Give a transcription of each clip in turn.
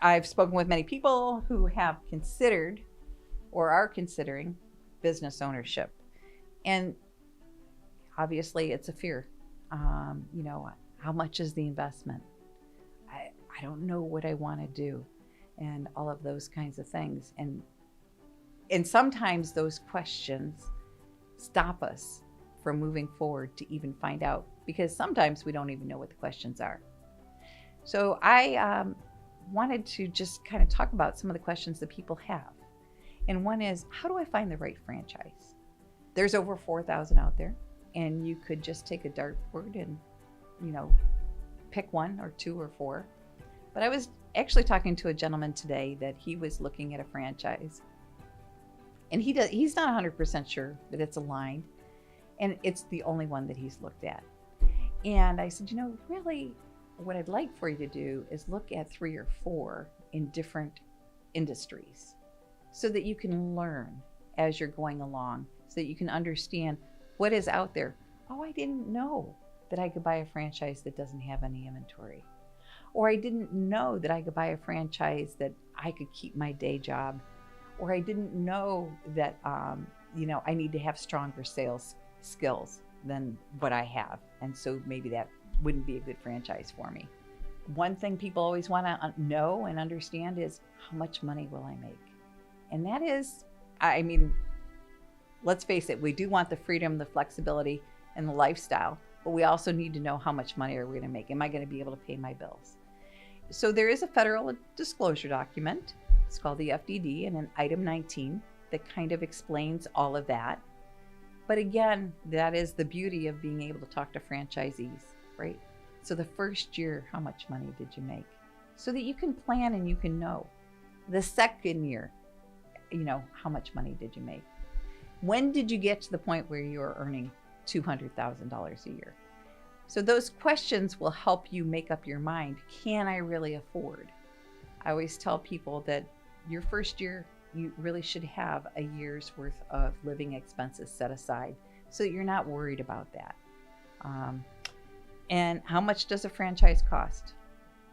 I've spoken with many people who have considered or are considering business ownership. And obviously it's a fear. How much is the investment? I don't know what I want to do, and all of those kinds of things. And sometimes those questions stop us from moving forward to even find out, because sometimes we don't even know what the questions are. So I wanted to just kind of talk about some of the questions that people have. And one is, how do I find the right franchise? There's over 4,000 out there, and you could just take a dartboard and, pick one or two or four. But I was actually talking to a gentleman today that he was looking at a franchise, and he's not 100% sure that it's aligned, and it's the only one that he's looked at. And I said, really, what I'd like for you to do is look at 3 or 4 in different industries so that you can learn as you're going along, so that you can understand what is out there. Oh, I didn't know that I could buy a franchise that doesn't have any inventory. Or I didn't know that I could buy a franchise that I could keep my day job. Or I didn't know that, I need to have stronger sales skills than what I have. And so maybe that wouldn't be a good franchise for me. One thing people always want to know and understand is, how much money will I make? And that is, let's face it, we do want the freedom, the flexibility, and the lifestyle, but we also need to know how much money are we going to make? Am I going to be able to pay my bills? So there is a federal disclosure document. It's called the FDD, and an item 19 that kind of explains all of that. But again, that is the beauty of being able to talk to franchisees, right? So the first year, how much money did you make? So that you can plan and you can know. The second year, how much money did you make? When did you get to the point where you are earning $200,000 a year? So those questions will help you make up your mind. Can I really afford? I always tell people that your first year, you really should have a year's worth of living expenses set aside so that you're not worried about that. And how much does a franchise cost?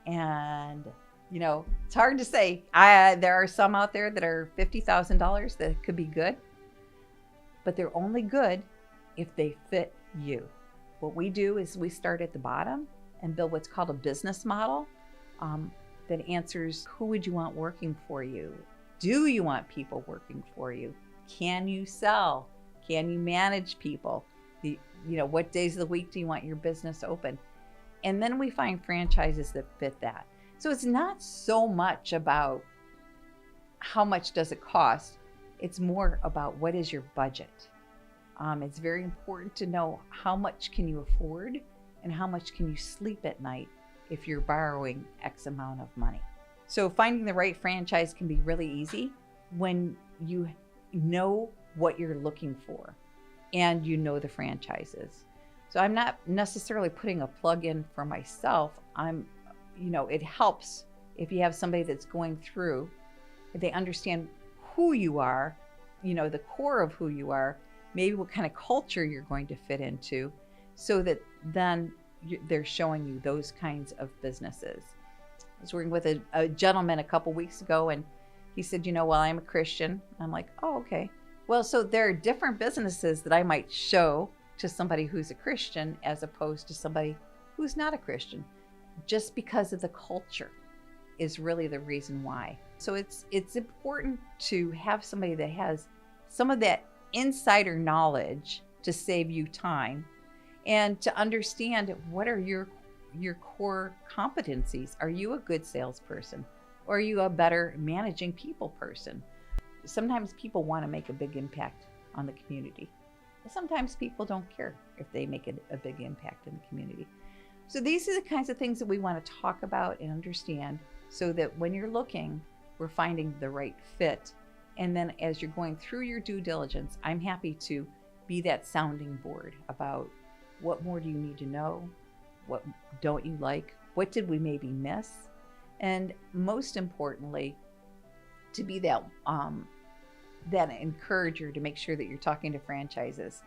And, it's hard to say. There are some out there that are $50,000 that could be good, but they're only good if they fit you. What we do is we start at the bottom and build what's called a business model that answers, who would you want working for you? Do you want people working for you? Can you sell? Can you manage people? What days of the week do you want your business open? And then we find franchises that fit that. So it's not so much about how much does it cost. It's more about, what is your budget? It's very important to know how much can you afford and how much can you sleep at night if you're borrowing X amount of money. So finding the right franchise can be really easy when you know what you're looking for and you know the franchises. So I'm not necessarily putting a plug in for myself. It helps if you have somebody that's going through, if they understand who you are, the core of who you are, maybe what kind of culture you're going to fit into, so that then they're showing you those kinds of businesses. I was working with a gentleman a couple weeks ago, and he said, well, I'm a Christian. I'm like, oh, okay. Well, so there are different businesses that I might show to somebody who's a Christian as opposed to somebody who's not a Christian, just because of the culture is really the reason why. So it's important to have somebody that has some of that insider knowledge to save you time, and to understand what are your core competencies. Are you a good salesperson? Or are you a better managing people person? Sometimes people want to make a big impact on the community. Sometimes people don't care if they make a big impact in the community. So these are the kinds of things that we want to talk about and understand, so that when you're looking, we're finding the right fit. And then as you're going through your due diligence, I'm happy to be that sounding board about, what more do you need to know? What don't you like? What did we maybe miss? And most importantly, to be that encourager to make sure that you're talking to franchises.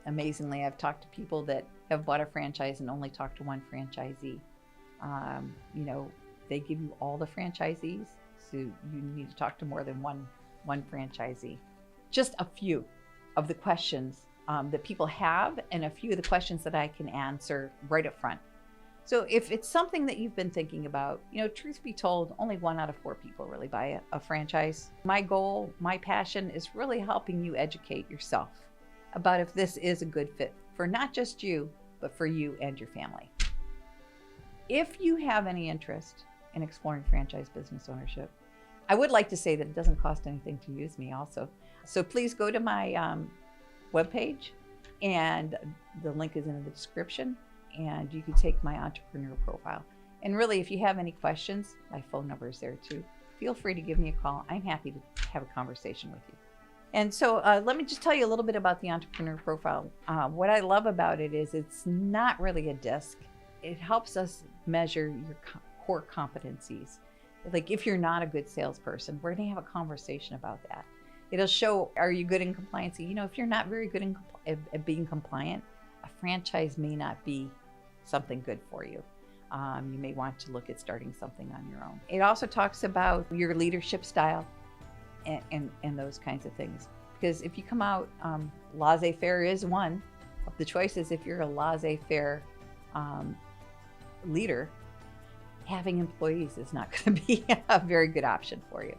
Amazingly, I've talked to people that have bought a franchise and only talked to one franchisee. they give you all the franchisees, so you need to talk to more than one franchisee. Just a few of the questions that people have, and a few of the questions that I can answer right up front. So if it's something that you've been thinking about, truth be told, only 1 out of 4 people really buy a franchise. My goal, my passion is really helping you educate yourself about if this is a good fit for not just you, but for you and your family. If you have any interest in exploring franchise business ownership, I would like to say that it doesn't cost anything to use me also. So please go to my webpage, and the link is in the description, and you can take my entrepreneur profile. And really, if you have any questions, my phone number is there too. Feel free to give me a call. I'm happy to have a conversation with you. And so let me just tell you a little bit about the entrepreneur profile. What I love about it is it's not really a disc. It helps us measure your core competencies. Like if you're not a good salesperson, we're going to have a conversation about that. It'll show, are you good in compliance? If you're not very good at being compliant, a franchise may not be something good for you. You may want to look at starting something on your own. It also talks about your leadership style and those kinds of things. Because if you come out, laissez-faire is one of the choices. If you're a laissez-faire leader, having employees is not going to be a very good option for you.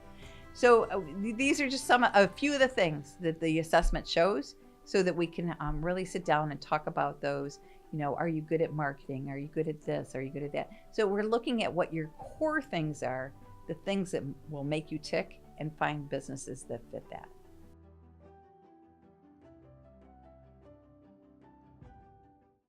So these are just a few of the things that the assessment shows, so that we can really sit down and talk about those. Are you good at marketing? Are you good at this? Are you good at that? So we're looking at what your core things are, the things that will make you tick, and find businesses that fit that.